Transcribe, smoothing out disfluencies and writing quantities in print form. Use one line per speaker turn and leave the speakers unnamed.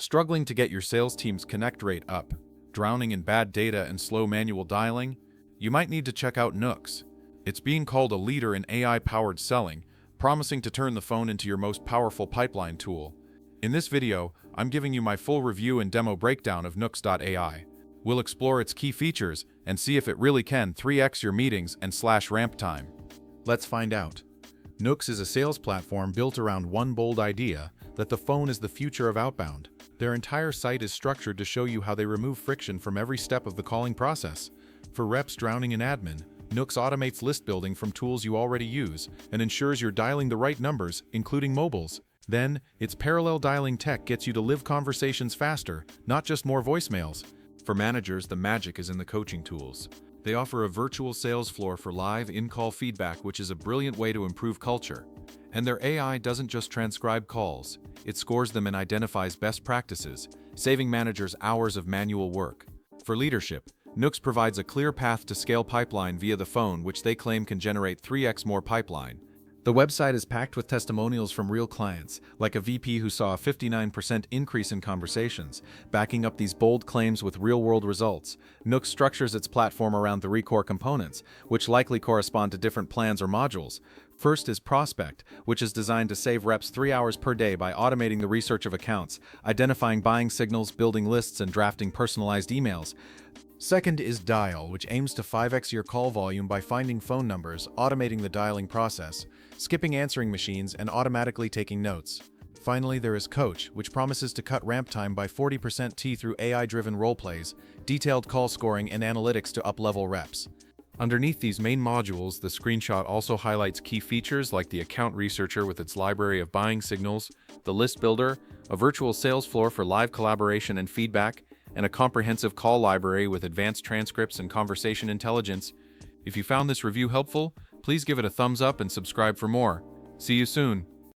Struggling to get your sales team's connect rate up? Drowning in bad data and slow manual dialing? You might need to check out Nooks. It's being called a leader in AI-powered selling, promising to turn the phone into your most powerful pipeline tool. In this video, I'm giving you my full review and demo breakdown of Nooks.ai. We'll explore its key features and see if it really can 3x your meetings and slash ramp time. Let's find out. Nooks is a sales platform built around one bold idea, that the phone is the future of outbound. Their entire site is structured to show you how they remove friction from every step of the calling process. For reps drowning in admin, Nooks automates list building from tools you already use and ensures you're dialing the right numbers, including mobiles. Then, its parallel dialing tech gets you to live conversations faster, not just more voicemails. For managers, the magic is in the coaching tools. They offer a virtual sales floor for live in-call feedback, which is a brilliant way to improve culture. And their AI doesn't just transcribe calls, it scores them and identifies best practices, saving managers hours of manual work. For leadership, Nooks provides a clear path to scale pipeline via the phone, which they claim can generate 3x more pipeline. The website is packed with testimonials from real clients, like a VP who saw a 59% increase in conversations, backing up these bold claims with real-world results. Nooks structures its platform around 3 core components, which likely correspond to different plans or modules. First is Prospect, which is designed to save reps 3 hours per day by automating the research of accounts, identifying buying signals, building lists, and drafting personalized emails. Second is Dial, which aims to 5x your call volume by finding phone numbers, automating the dialing process, skipping answering machines, and automatically taking notes. Finally, there is Coach, which promises to cut ramp time by 40% through AI-driven role-plays, detailed call scoring, and analytics to up-level reps. Underneath these main modules, the screenshot also highlights key features like the Account Researcher with its library of buying signals, the List Builder, a virtual sales floor for live collaboration and feedback, and a comprehensive call library with advanced transcripts and conversation intelligence. If you found this review helpful, please give it a thumbs up and subscribe for more. See you soon.